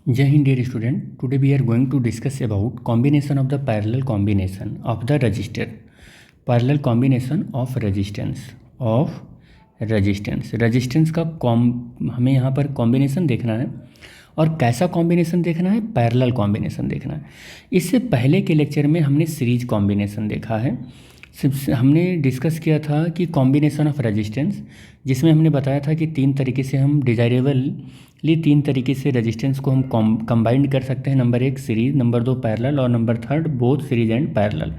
Jai Hind, dear student. Today we are going to discuss about combination of the parallel combination of the resistor. Parallel combination of resistance का हमें यहाँ पर combination देखना है और कैसा कॉम्बिनेशन देखना है, पैरेलल कॉम्बिनेशन देखना है। इससे पहले के लेक्चर में हमने सीरीज कॉम्बिनेशन देखा है। हमने डिस्कस किया था कि कॉम्बिनेशन ऑफ रेजिस्टेंस, जिसमें हमने बताया था कि तीन तरीके से हम डिजायरेबली तीन तरीके से रेजिस्टेंस को हम कंबाइंड कर सकते हैं। नंबर एक सीरीज, नंबर दो पैरेलल और number third both series and parallel.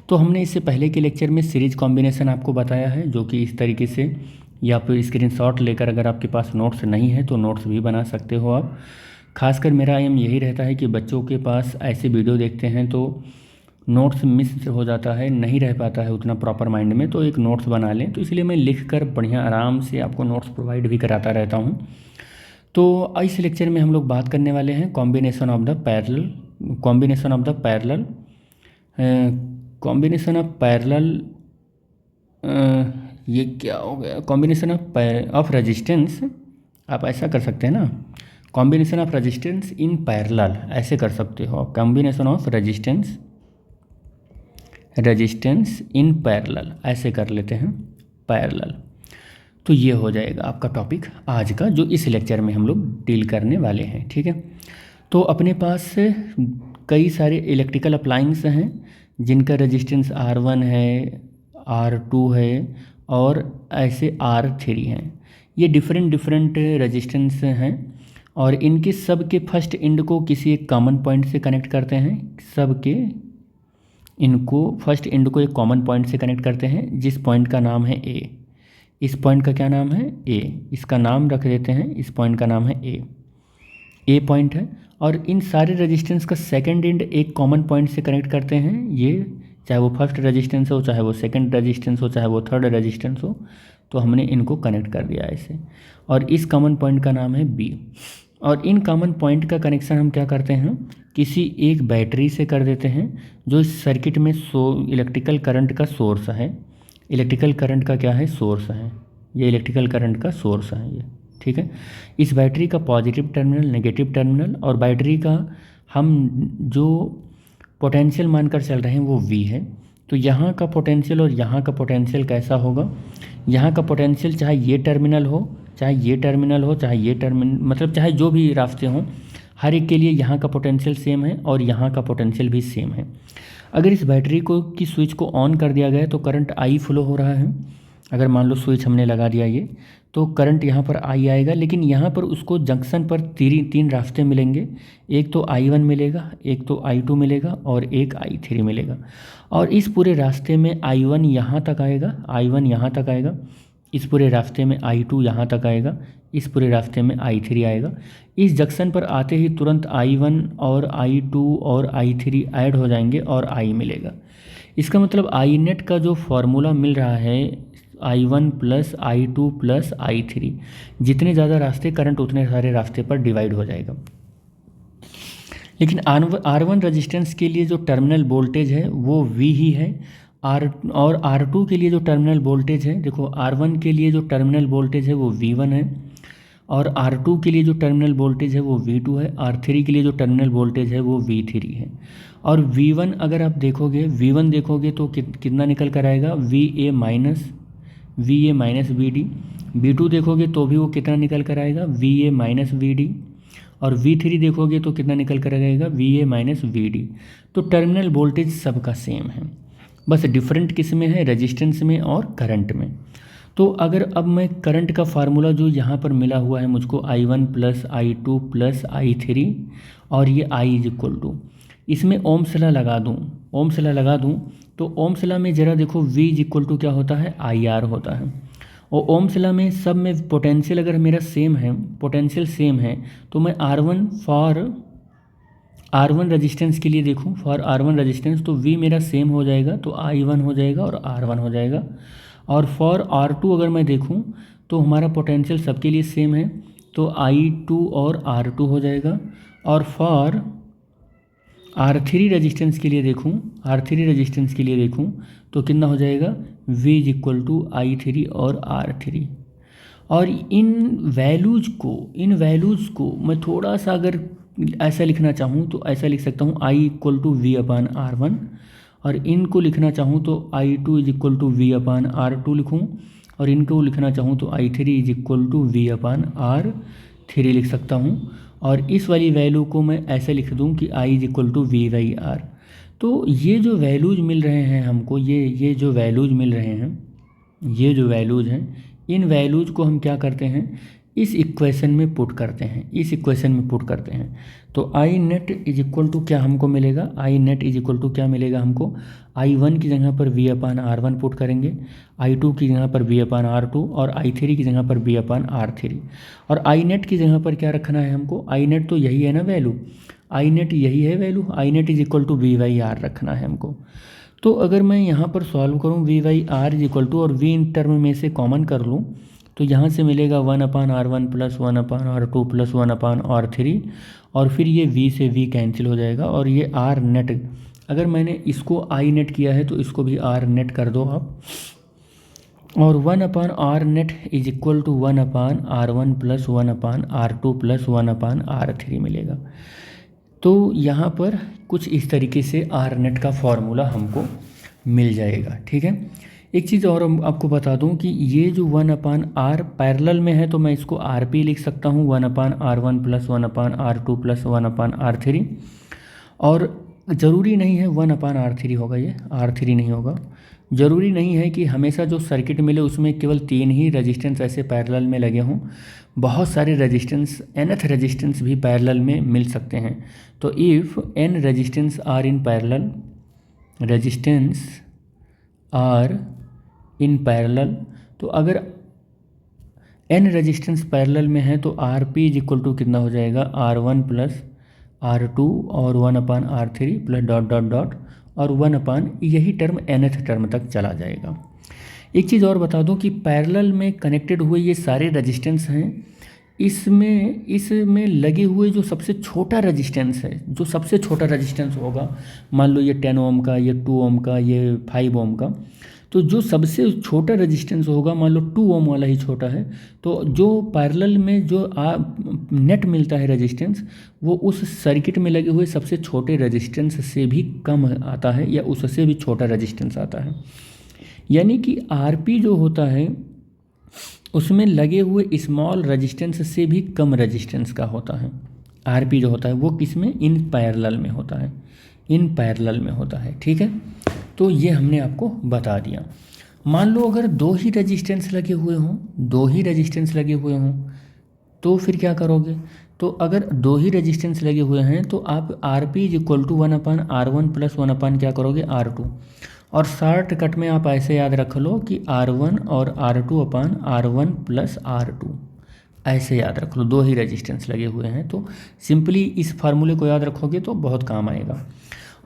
तो हमने इससे पहले के लेक्चर में सीरीज कॉम्बिनेशन आपको बताया है, जो कि इस तरीके से, या फिर स्क्रीनशॉट लेकर अगर आपके पास नोट्स नहीं है तो नोट्स भी बना सकते हो आप। खासकर मेरा एम यही रहता है कि बच्चों के पास ऐसे वीडियो देखते हैं तो नोट्स मिस हो जाता है, नहीं रह पाता है उतना प्रॉपर माइंड में, तो एक नोट्स बना लें। तो इसलिए मैं लिख कर बढ़िया आराम से आपको नोट्स प्रोवाइड भी कराता रहता हूँ। तो इस लेक्चर में हम लोग बात करने वाले हैं कॉम्बिनेशन ऑफ द पैरेलल ये क्या हो गया, कॉम्बिनेशन ऑफ रेजिस्टेंस। आप ऐसा कर सकते हैं ना, combination of resistance in parallel, ऐसे कर सकते हो। Combination of resistance in parallel, ऐसे कर लेते हैं पैरेलल। तो ये हो जाएगा आपका टॉपिक आज का, जो इस लेक्चर में हम लोग डील करने वाले हैं। ठीक है, तो अपने पास कई सारे इलेक्ट्रिकल अप्लायंस हैं जिनका रेजिस्टेंस R1 है, R2 है और ऐसे R3 हैं। ये डिफरेंट रेजिस्टेंस हैं और इनके सब के फर्स्ट एंड को किसी एक कॉमन पॉइंट से कनेक्ट करते हैं। फर्स्ट एंड को एक कॉमन पॉइंट से कनेक्ट करते हैं, जिस पॉइंट का नाम है A। इस पॉइंट का क्या नाम है? A। इसका नाम रख देते हैं, इस पॉइंट का नाम है A पॉइंट है। और इन सारे रेजिस्टेंस का सेकंड एंड एक कॉमन पॉइंट से कनेक्ट करते हैं। ये चाहे वो फर्स्ट रेजिस्टेंस हो, चाहे वो सेकंड रेजिस्टेंस हो, चाहे वो थर्ड रेजिस्टेंस हो, तो हमने इनको कनेक्ट कर दिया ऐसे। और इस कॉमन पॉइंट का नाम है B। और इन कॉमन पॉइंट का कनेक्शन हम क्या करते हैं, किसी एक बैटरी से कर देते हैं, जो इस सर्किट में इलेक्ट्रिकल करंट का सोर्स है। इलेक्ट्रिकल करंट का क्या है? सोर्स है। ये इलेक्ट्रिकल करंट का सोर्स है ये। ठीक है, इस बैटरी का पॉजिटिव टर्मिनल, नेगेटिव टर्मिनल, और बैटरी का हम जो पोटेंशियल मानकर चल रहे हैं वो V है। तो यहाँ का पोटेंशियल और यहाँ का पोटेंशियल कैसा होगा? यहाँ का पोटेंशियल चाहे ये टर्मिनल हो, चाहे ये टर्मिनल हो, चाहे ये टर्मिनल, मतलब चाहे जो भी रास्ते हों, हर एक के लिए यहाँ का पोटेंशियल सेम है और यहाँ का पोटेंशियल भी सेम है। अगर इस बैटरी को की स्विच को ऑन कर दिया गया तो करंट I फ्लो हो रहा है। अगर मान लो स्विच हमने लगा दिया ये, तो करंट यहाँ पर I आएगा, लेकिन यहाँ पर उसको जंक्शन पर तीन रास्ते मिलेंगे। एक तो I1 मिलेगा, एक तो I2 मिलेगा और एक I3 मिलेगा। और इस पूरे रास्ते में I1 यहाँ तक आएगा, इस पूरे रास्ते में I2 यहाँ तक आएगा, इस पूरे रास्ते में I3 आएगा। इस जंक्शन पर आते ही तुरंत I1 और I2 और I3 ऐड हो जाएंगे और I मिलेगा। इसका मतलब I नेट का जो फॉर्मूला मिल रहा है, I1 plus I2 plus I3, जितने ज़्यादा रास्ते करंट उतने सारे रास्ते पर डिवाइड हो जाएगा। लेकिन R1 रेजिस्टेंस के लिए जो टर्मिनल वोल्टेज है वो V ही है। और R2 के लिए जो टर्मिनल वोल्टेज है, देखो R1 के लिए जो टर्मिनल वोल्टेज है वो V1 है, और R2 के लिए जो टर्मिनल वोल्टेज है वो V2 है, R3 के लिए जो टर्मिनल वोल्टेज है वो V3 है। और V1 अगर आप देखोगे तो कितना निकल कर आएगा? VA minus VD। V2 देखोगे तो भी वो कितना निकल कर आएगा? VA minus VD। और V3 देखोगे तो कितना निकल कर आएगा? VA minus VD। तो टर्मिनल वोल्टेज सबका सेम है, बस डिफरेंट किस में है? रेजिस्टेंस में और करंट में। तो अगर अब मैं करंट का फार्मूला जो यहाँ पर मिला हुआ है मुझको, I1 plus I2 plus I3, और ये I इज इक्वल टू, इसमें ओम्स लॉ लगा दूँ तो ओम्स लॉ में ज़रा देखो V इज इक्वल टू क्या होता है? IR होता है। और ओम्स लॉ में सब में पोटेंशियल अगर मेरा पोटेंशियल सेम है, तो मैं R1 रेजिस्टेंस के लिए देखूं, फॉर R1 रेजिस्टेंस, तो V मेरा सेम हो जाएगा, तो I1 हो जाएगा और R1 हो जाएगा। और फॉर R2 अगर मैं देखूं तो हमारा पोटेंशियल सबके लिए सेम है, तो I2 और R2 हो जाएगा। और फॉर R3 रेजिस्टेंस के लिए देखूं तो कितना हो जाएगा? V is equal to I3 और R3। और इन वैल्यूज़ को मैं थोड़ा सा अगर ऐसा लिखना चाहूँ तो ऐसा लिख सकता हूँ I equal to V upon R1, और इनको लिखना चाहूँ तो I2 is equal to V upon R2 लिखूँ, और इनको लिखना चाहूँ तो I3 is equal to V upon R3 लिख सकता हूँ। और इस वाली वैल्यू को मैं ऐसे लिख दूँ कि I is equal to V by R. तो ये जो वैल्यूज़ मिल रहे हैं हमको, ये जो वैल्यूज़ मिल रहे हैं, ये जो वैल्यूज़ हैं, इन वैल्यूज़ को हम क्या करते हैं, इस इक्वेशन में पुट करते हैं, इस इक्वेशन में पुट करते हैं। तो आई नेट इज इक्वल टू क्या हमको मिलेगा, आई नेट इज इक्वल टू क्या मिलेगा हमको, I1 की जगह पर वी अपान R1 पुट करेंगे, I2 की जगह पर वी अपान R2, और I3 की जगह पर वी अपान R3। और आई नेट की जगह पर क्या रखना है हमको, आई नेट तो यही है ना वैल्यू, आई नेट यही है value, I net is equal to V by R रखना है हमको। तो अगर मैं यहाँ पर सॉल्व करूँ V by R is equal to, और वी इन टर्म में से कॉमन कर लूँ, तो यहाँ से मिलेगा 1/R1 plus 1/R2 plus 1/R3, और फिर ये v से v कैंसिल हो जाएगा, और ये R नेट, अगर मैंने इसको I नेट किया है तो इसको भी R नेट कर दो आप, और 1/R net is equal to 1/R1 plus 1/R2 plus 1/R3 मिलेगा। तो यहाँ पर कुछ इस तरीके से R नेट का फॉर्मूला हमको मिल जाएगा। ठीक है, एक चीज़ और आपको बता दूं कि ये जो 1/R पैरेलल में है, तो मैं इसको RP लिख सकता हूँ 1/R1 plus 1/R2 plus 1/R3, और ज़रूरी नहीं है 1/R3 होगा, ये R3 नहीं होगा। ज़रूरी नहीं है कि हमेशा जो सर्किट मिले उसमें केवल 3 ही रेजिस्टेंस ऐसे पैरेलल में लगे हों, बहुत सारे रेजिस्टेंस, nth रेजिस्टेंस भी पैरेलल में मिल सकते हैं। तो if n resistance are in parallel, resistance are in parallel, तो अगर n रेजिस्टेंस पैरेलल में है तो RP इज इक्वल टू कितना हो जाएगा, R1 प्लस R2 और 1/R3 plus dot dot dot, और 1 यही टर्म nth टर्म तक चला जाएगा। एक चीज़ और बता दूं कि पैरेलल में कनेक्टेड हुए ये सारे रेजिस्टेंस हैं, इसमें लगे हुए जो सबसे छोटा रेजिस्टेंस है, जो सबसे छोटा रेजिस्टेंस होगा, मान लो ये 10 ओम का, ये 2 ओम का, ये 5 ओम का, तो जो सबसे छोटा रेजिस्टेंस होगा, मान लो 2 ओम वाला ही छोटा है, तो जो पैरेलल में जो नेट मिलता है रेजिस्टेंस, वो उस सर्किट में लगे हुए सबसे छोटे रेजिस्टेंस से भी कम आता है, या उससे भी छोटा रेजिस्टेंस आता है। यानी कि RP जो होता है उसमें लगे हुए स्मॉल रेजिस्टेंस से भी कम रेजिस्टेंस का होता है। RP जो होता है वो किस में, इन पैरेलल में होता है, इन पैरेलल में होता है। ठीक है, तो ये हमने आपको बता दिया। मान लो अगर 2 ही रेजिस्टेंस लगे हुए हों, 2 ही रेजिस्टेंस लगे हुए हों, तो फिर क्या करोगे, तो अगर 2 ही रेजिस्टेंस लगे हुए हैं तो आप RP is equal to 1/R1 plus 1 क्या करोगे, R2, और शॉर्ट कट में आप ऐसे याद रख लो कि R1 और R2/R1 प्लस R2, ऐसे याद रख लो, 2 ही रेजिस्टेंस लगे हुए हैं। तो सिंपली इस फार्मूले को याद रखोगे तो बहुत काम आएगा।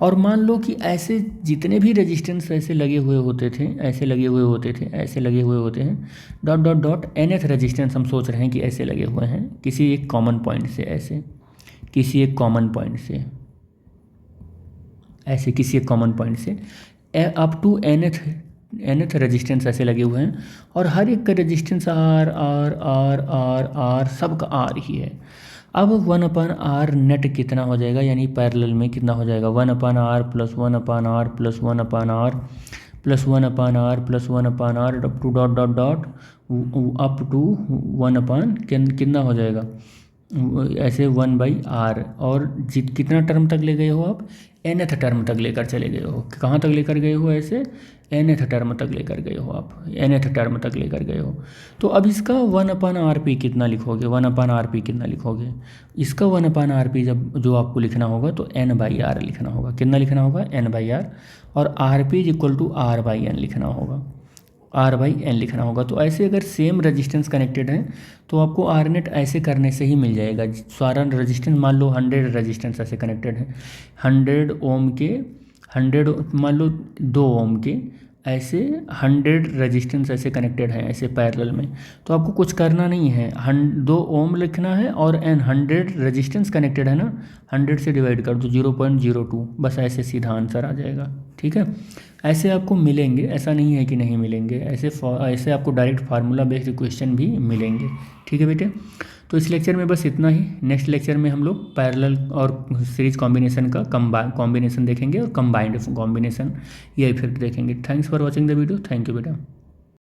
और मान लो कि ऐसे जितने भी रेजिस्टेंस ऐसे लगे हुए होते थे, ऐसे लगे हुए होते थे, ऐसे लगे हुए होते हैं, dot dot dot nth resistance हम सोच रहे हैं कि ऐसे लगे हुए हैं किसी एक कॉमन पॉइंट से, ऐसे किसी एक कॉमन पॉइंट से, ऐसे किसी एक कॉमन पॉइंट से अप टू nth रेजिस्टेंस ऐसे लगे हुए हैं, और हर एक का resistance R R R R R सबका आर ही है। अब 1/R नेट कितना हो जाएगा, यानी पैरेलल में कितना हो जाएगा, 1/R plus 1/R plus 1/R plus 1/R plus 1/R up to dot dot dot up to 1 कितना हो जाएगा, ऐसे 1/R, और कितना टर्म तक ले गए हो आप, nth टर्म तक लेकर चले गए हो। कहाँ तक लेकर गए हो, ऐसे nth टर्म तक लेकर गए हो आप, nth टर्म तक लेकर गए हो। तो अब इसका 1/RP कितना लिखोगे, 1/RP कितना लिखोगे, इसका 1/RP जब जो आपको लिखना होगा तो n/R लिखना होगा। कितना लिखना होगा, n/R, और RP is equal to R/N लिखना होगा, R/N लिखना होगा। तो ऐसे अगर सेम रेजिस्टेंस कनेक्टेड है तो आपको R नेट ऐसे करने से ही मिल जाएगा। सारा रेजिस्टेंस, मान लो 100 रेजिस्टेंस ऐसे कनेक्टेड है, 100 ओम के, 100 मान लो 2 ओम के, ऐसे 100 रेजिस्टेंस ऐसे कनेक्टेड हैं ऐसे पैरेलल में, तो आपको कुछ करना नहीं है, 2 ओम लिखना है और 100 रेजिस्टेंस कनेक्टेड है ना, 100 से डिवाइड कर दो 0.02, बस ऐसे सीधा आंसर आ जाएगा। ठीक है, ऐसे आपको मिलेंगे, ऐसा नहीं है कि नहीं मिलेंगे, ऐसे आपको डायरेक्ट फार्मूला बेस्ड क्वेश्चन भी मिलेंगे। ठीक है बेटे, तो इस लेक्चर में बस इतना ही। नेक्स्ट लेक्चर में हम लोग पैरेलल और सीरीज कॉम्बिनेशन का कॉम्बिनेशन देखेंगे और कंबाइंड कॉम्बिनेशन ये फिर देखेंगे। Thanks for watching the video. Thank you बेटा।